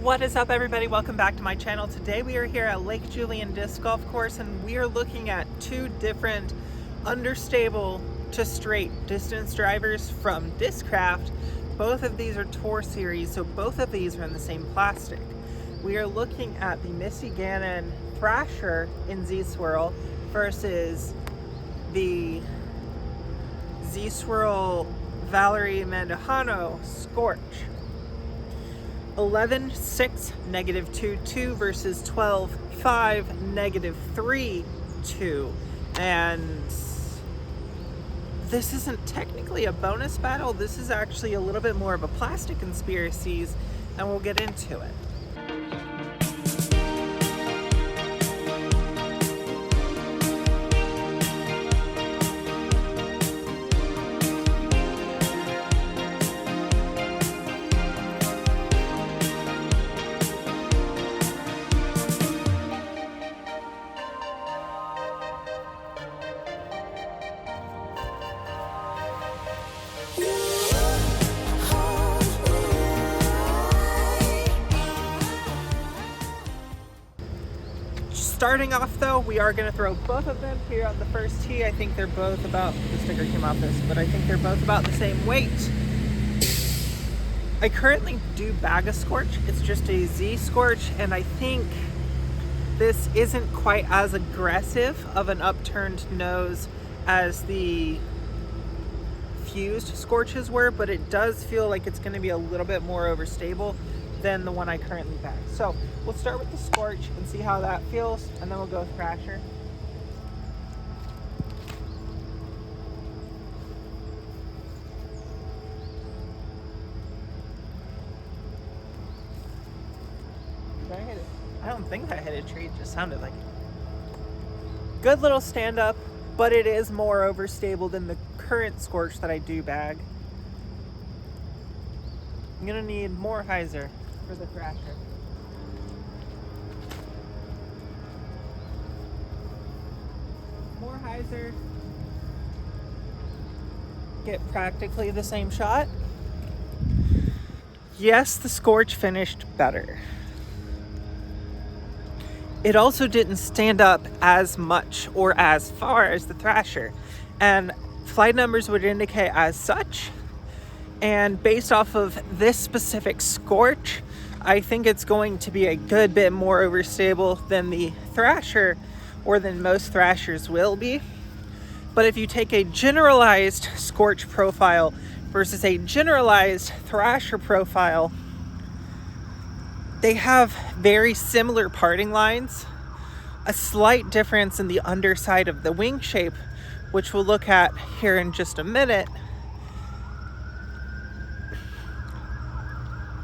What is up, everybody? Welcome back to my channel. Today we are here at Lake Julian Disc Golf Course and we are looking at two different understable to straight distance drivers from Discraft. Both of these are Tour Series, so both of these are in the same plastic. We are looking at the Missy Gannon Thrasher in Z-Swirl versus the Z-Swirl Valerie Mandujano Scorch. 11.6 -2.2 versus 12.5 -3.2, and this isn't technically a bonus battle. This is actually a little bit more of a plastic conspiracies, and we'll get into it. Starting off though, we are going to throw both of them here on the first tee. I think they're both about, the sticker came off this, but I think they're both about the same weight. I currently do bag a Scorch. It's just a Z Scorch, and I think this isn't quite as aggressive of an upturned nose as the fused Scorches were, but it does feel like it's going to be a little bit more overstable than the one I currently bag. So we'll start with the Scorch and see how that feels, and then we'll go with Thrasher. Did I hit it? I don't think I hit a tree, it just sounded like it. Good little stand up, but it is more overstable than the current Scorch that I do bag. I'm gonna need more hyzer for the Thrasher. More hyzer. Get practically the same shot. Yes, the Scorch finished better. It also didn't stand up as much or as far as the Thrasher, and flight numbers would indicate as such. And based off of this specific Scorch, I think it's going to be a good bit more overstable than the Thrasher, or than most Thrashers will be. But if you take a generalized Scorch profile versus a generalized Thrasher profile, they have very similar parting lines, a slight difference in the underside of the wing shape, which we'll look at here in just a minute.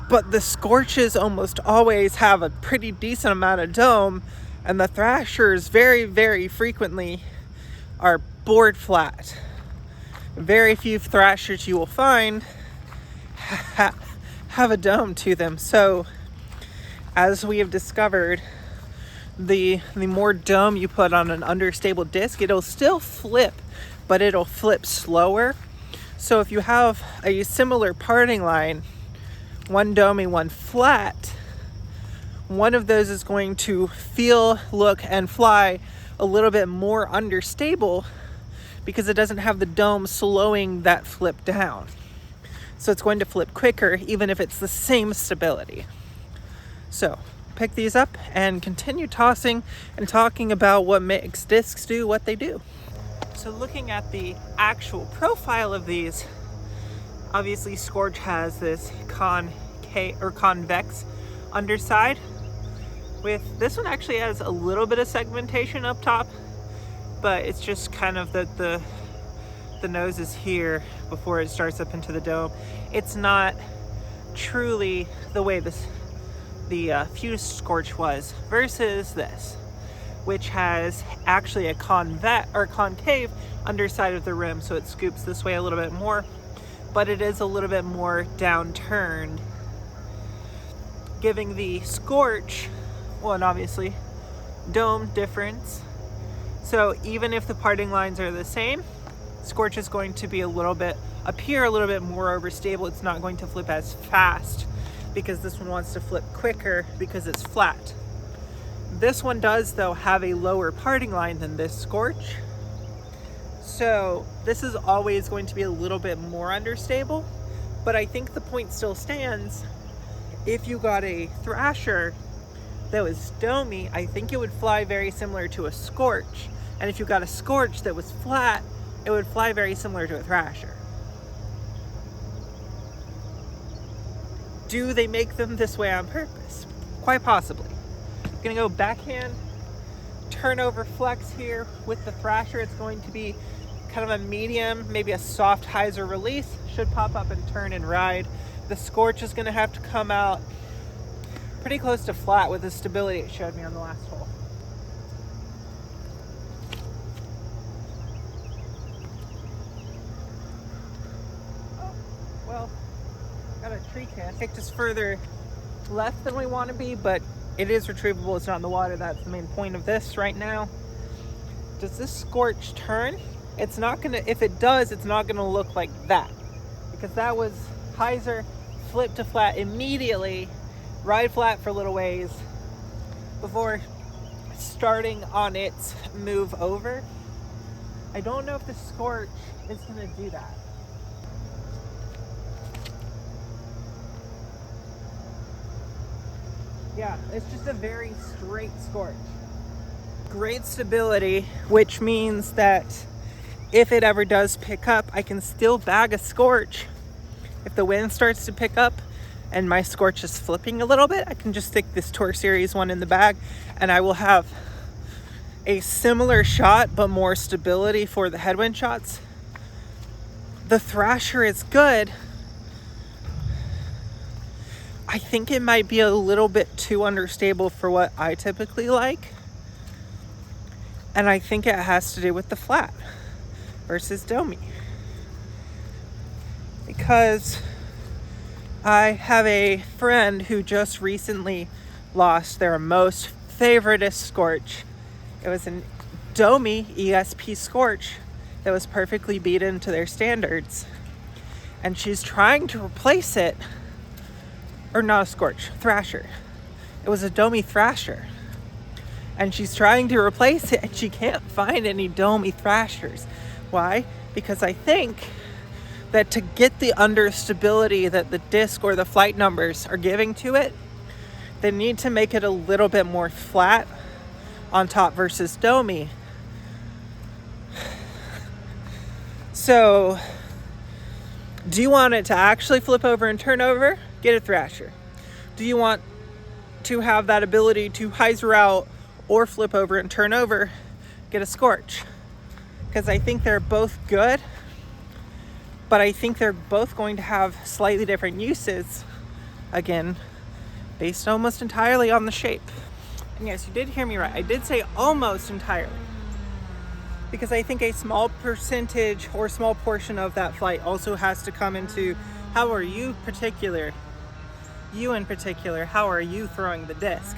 But the Scorches almost always have a pretty decent amount of dome, and the Thrashers very, very frequently are board flat. Very few Thrashers you will find have a dome to them. So as we have discovered, the more dome you put on an understable disc, it'll still flip, but it'll flip slower. So if you have a similar parting line, one domey, one flat, one of those is going to feel, look, and fly a little bit more understable because it doesn't have the dome slowing that flip down. So it's going to flip quicker even if it's the same stability. So pick these up and continue tossing and talking about what makes discs do what they do. So looking at the actual profile of these, obviously Scorch has this convex underside. With this one actually has a little bit of segmentation up top, but it's just kind of that the nose is here before it starts up into the dome. It's not truly the way the fused Scorch was versus this, which has actually a concave underside of the rim, so it scoops this way a little bit more, but it is a little bit more downturned, giving the Scorch, well, and obviously dome difference. So even if the parting lines are the same, Scorch is going to be appear a little bit more overstable. It's not going to flip as fast because this one wants to flip quicker because it's flat. This one does, though, have a lower parting line than this Scorch. So this is always going to be a little bit more understable, but I think the point still stands. If you got a Thrasher that was domey, I think it would fly very similar to a Scorch. And if you got a Scorch that was flat, it would fly very similar to a Thrasher. Do they make them this way on purpose? Quite possibly. I'm gonna go backhand, turnover flex here with the Thrasher. It's going to be kind of a medium, maybe a soft hyzer release. Should pop up and turn and ride. The Scorch is gonna have to come out pretty close to flat with the stability it showed me on the last hole. Oh, well, got a tree cast. Kicked us further left than we want to be, but it is retrievable. It's not in the water. That's the main point of this right now. Does this Scorch turn? It's not gonna, if it does, it's not gonna look like that, because that was hyzer, flip to flat immediately, ride flat for a little ways before starting on its move over. I don't know if the Scorch is gonna do that. Yeah, it's just a very straight Scorch. Great stability, which means that if it ever does pick up, I can still bag a Scorch. If the wind starts to pick up and my Scorch is flipping a little bit, I can just stick this Tour Series one in the bag and I will have a similar shot but more stability for the headwind shots. The Thrasher is good. I think it might be a little bit too understable for what I typically like. And I think it has to do with the flat versus domey. Because I have a friend who just recently lost their most favoriteest Scorch. It was a domey ESP Scorch that was perfectly beaten to their standards. And she's trying to replace it. Or not a Scorch, Thrasher. It was a domey Thrasher. And she's trying to replace it and she can't find any domey Thrashers. Why? Because I think that to get the understability that the disc or the flight numbers are giving to it, they need to make it a little bit more flat on top versus domey. So, do you want it to actually flip over and turn over? Get a Thrasher. Do you want to have that ability to hyzer out or flip over and turn over? Get a Scorch. Because I think they're both good, but I think they're both going to have slightly different uses, again, based almost entirely on the shape. And yes, you did hear me right. I did say almost entirely, because I think a small percentage or small portion of that flight also has to come into how are you in particular, how are you throwing the disc?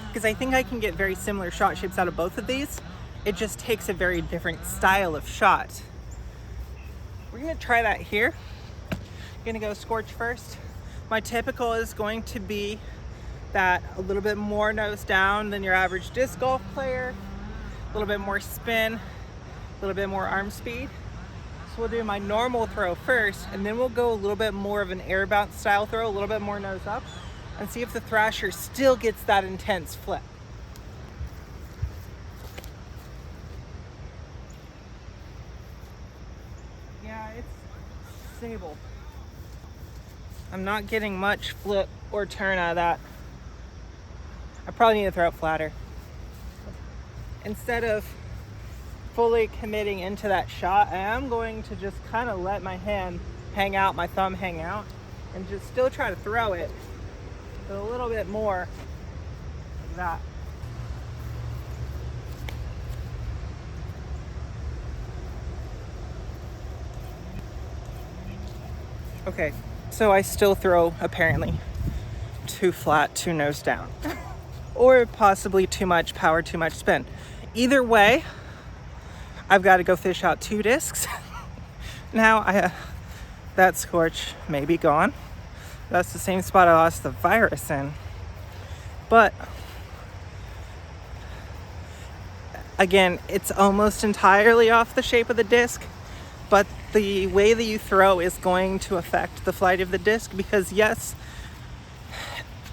Because I think I can get very similar shot shapes out of both of these. It just takes a very different style of shot. We're gonna try that here. I'm gonna go Scorch first. My typical is going to be that a little bit more nose down than your average disc golf player, a little bit more spin, a little bit more arm speed. So we'll do my normal throw first, and then we'll go a little bit more of an air bounce style throw, a little bit more nose up, and see if the Thrasher still gets that intense flip. Yeah, it's stable. I'm not getting much flip or turn out of that. I probably need to throw it flatter. Instead of fully committing into that shot, I am going to just kind of let my hand hang out, my thumb hang out, and just still try to throw it, but a little bit more like that. Okay, so I still throw apparently too flat, too nose down, or possibly too much power, too much spin. Either way, I've got to go fish out 2 discs. Now that Scorch may be gone. That's the same spot I lost the virus in. But again, it's almost entirely off the shape of the disc, but the way that you throw is going to affect the flight of the disc, because yes,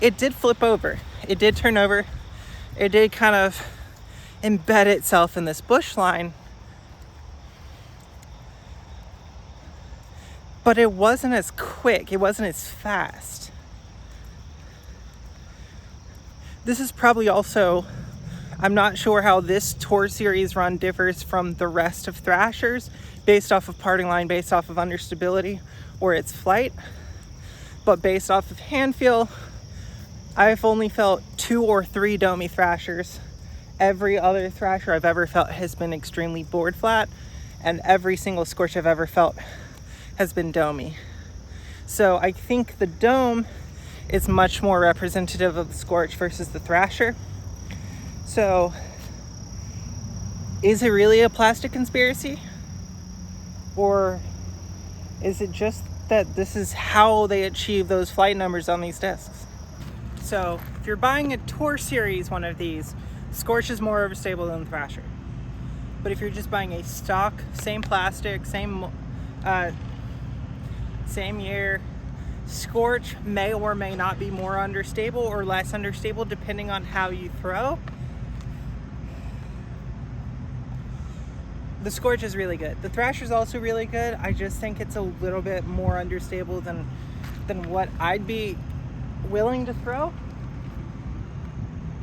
it did flip over. It did turn over. It did kind of embed itself in this bush line. But it wasn't as quick. It wasn't as fast. This is probably also, I'm not sure how this Tour Series run differs from the rest of Thrashers based off of parting line, based off of understability or its flight. But based off of hand feel, I've only felt 2 or 3 domey Thrashers. Every other Thrasher I've ever felt has been extremely board flat, and every single Scorch I've ever felt has been domey. So I think the dome is much more representative of the Scorch versus the Thrasher. So is it really a plastic conspiracy? Or is it just that this is how they achieve those flight numbers on these discs? So if you're buying a Tour Series one of these, Scorch is more overstable than the Thrasher. But if you're just buying a stock, same plastic, same year, Scorch may or may not be more understable or less understable depending on how you throw. The Scorch is really good. The Thrasher is also really good. I just think it's a little bit more understable than what I'd be willing to throw.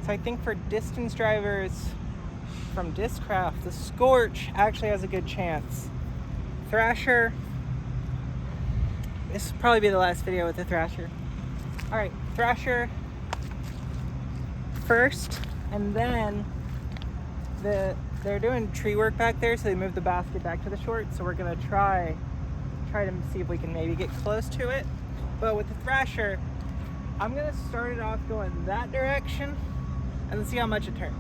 So I think for distance drivers from Discraft, the Scorch actually has a good chance. Thrasher, this will probably be the last video with the Thrasher. All right, Thrasher first, and then they're doing tree work back there, so they moved the basket back to the short. So we're gonna try to see if we can maybe get close to it. But with the Thrasher, I'm gonna start it off going that direction and then see how much it turns.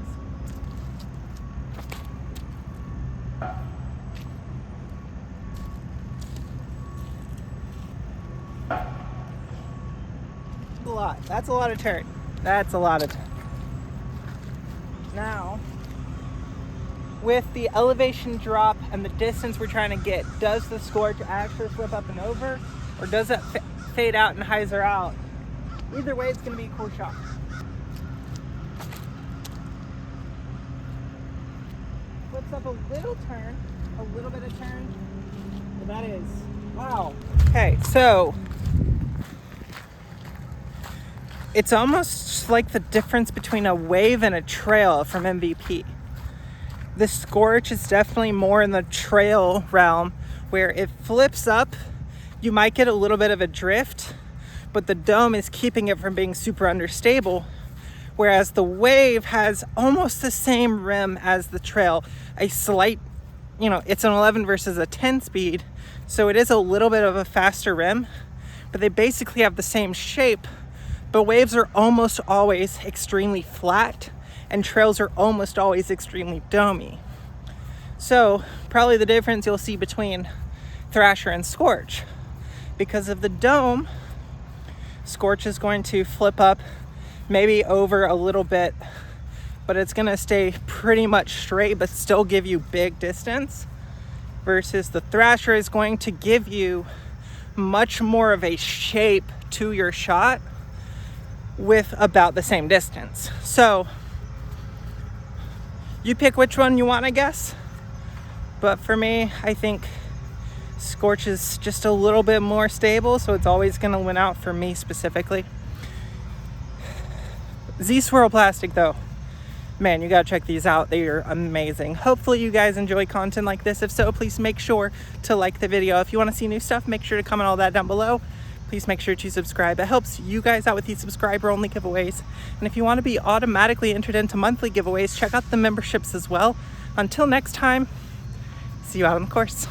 That's a lot of turn. That's a lot of turn. Now, with the elevation drop and the distance we're trying to get, does the Scorch actually flip up and over, or does it fade out and hyzer out? Either way, it's going to be a cool shot. Flips up a little turn, a little bit of turn, but that is, wow. Okay, so it's almost like the difference between a wave and a trail from MVP. The Scorch is definitely more in the trail realm, where it flips up, you might get a little bit of a drift, but the dome is keeping it from being super understable, whereas the wave has almost the same rim as the trail, a slight, it's an 11 versus a 10 speed, so it is a little bit of a faster rim, but they basically have the same shape. But waves are almost always extremely flat, and trails are almost always extremely domey. So probably the difference you'll see between Thrasher and Scorch. Because of the dome, Scorch is going to flip up, maybe over a little bit, but it's gonna stay pretty much straight but still give you big distance. Versus the Thrasher is going to give you much more of a shape to your shot with about the same distance. So you pick which one you want, I guess. But for me, I think Scorch is just a little bit more stable, so it's always going to win out for me specifically. Z-Swirl plastic though, man, you gotta check these out. They are amazing. Hopefully you guys enjoy content like this. If so, please make sure to like the video. If you want to see new stuff, make sure to comment all that down below. Please make sure to subscribe. It helps you guys out with these subscriber-only giveaways. And if you want to be automatically entered into monthly giveaways, check out the memberships as well. Until next time, see you out on the course.